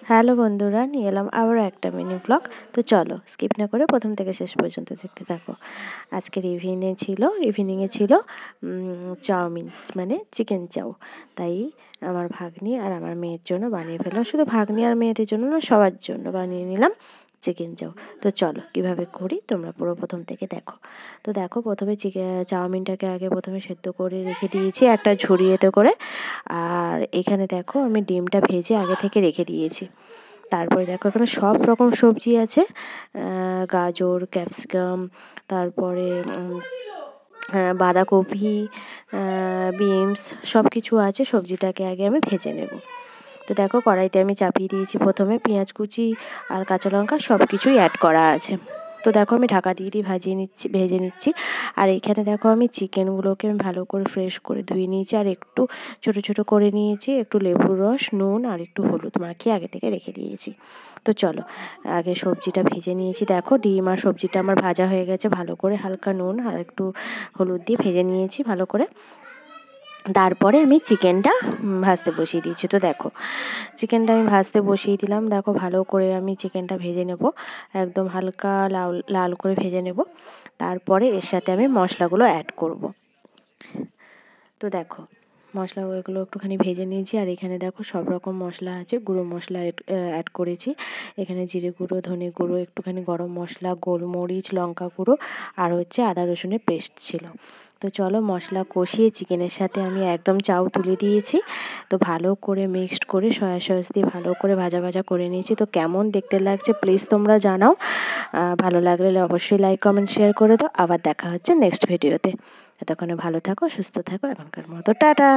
Hello বন্ধুরা, নিয়ে এলাম আবারও একটা মিনি ব্লগ। তো চলো স্কিপ না করে প্রথম থেকে শেষ পর্যন্ত দেখতে থাকো। আজকের ইভিনিংয়ে ছিল চাউমিন, মানে চিকেন চাউ। তাই আমার ভাগ্নি আর আমার মেয়ের জন্য বানিয়ে ফেললাম। শুধু ভাগ্নি আর মেয়েদের জন্য না, সবার জন্য বানিয়ে নিলাম চিকেন চাউ। তো চলো কীভাবে করি তোমরা পুরো প্রথম থেকে দেখো। তো দেখো, প্রথমে চাউমিনটাকে আগে প্রথমে সেদ্ধ করে রেখে দিয়েছি একটা ঝুড়িয়েতে করে। আর এখানে দেখো আমি ডিমটা ভেজে আগে থেকে রেখে দিয়েছি। তারপরে দেখো এখানে সব রকম সবজি আছে, গাজর, ক্যাপসিকাম, তারপরে বাঁধাকপি, বিনস সব কিছু আছে। সবজিটাকে আগে আমি ভেজে নেব। তো দেখো কড়াইতে আমি চাপিয়ে দিয়েছি প্রথমে পেঁয়াজ কুচি আর কাঁচা লঙ্কা সব কিছুই অ্যাড করা আছে। তো দেখো আমি ঢাকা দিয়ে ভেজে নিচ্ছি। আর এখানে দেখো আমি চিকেনগুলোকে আমি ভালো করে ফ্রেশ করে ধুয়ে নিয়েছি, আর একটু ছোট ছোট করে নিয়েছি। একটু লেবুর রস, নুন আর একটু হলুদ মাখিয়ে আগে থেকে রেখে দিয়েছি। তো চলো আগে সবজিটা ভেজে নিয়েছি। দেখো ডিম আর সবজিটা আমার ভাজা হয়ে গেছে ভালো করে, হালকা নুন আর একটু হলুদ দিয়ে ভেজে নিয়েছি ভালো করে। তারপরে আমি চিকেনটা ভাজতে বসিয়ে দিয়েছি। তো দেখো চিকেনটা আমি ভাজতে বসিয়ে দিলাম। দেখো ভালো করে আমি চিকেনটা ভেজে নেব, একদম হালকা লাল করে ভেজে নেব। তারপরে এর সাথে আমি মশলাগুলো অ্যাড করব। তো দেখো মশলাগুলো একটুখানি ভেজে নিয়েছি। আর এখানে দেখো সব রকম মশলা আছে, গুঁড়ো মশলা অ্যাড করেছি। এখানে জিরে গুঁড়ো, ধনে গুঁড়ো, একটুখানি গরম মশলা, গোলমরিচ, লঙ্কা গুঁড়ো আর হচ্ছে আদা রসুনের পেস্ট ছিল। তো চলো মশলা কষিয়ে চিকেনের সাথে আমি একদম চাউ তুলে দিয়েছি। তো ভালো করে মিক্সড করে সয়া সস দিয়ে ভালো করে ভাজা ভাজা করে নিয়েছি। তো কেমন দেখতে লাগছে প্লিজ তোমরা জানাও। ভালো লাগলে অবশ্যই লাইক, কমেন্ট, শেয়ার করে দাও। আবার দেখা হচ্ছে নেক্সট ভিডিওতে। এতক্ষণে ভালো থাকো, সুস্থ থাকো। এখনকার মতো টাটা।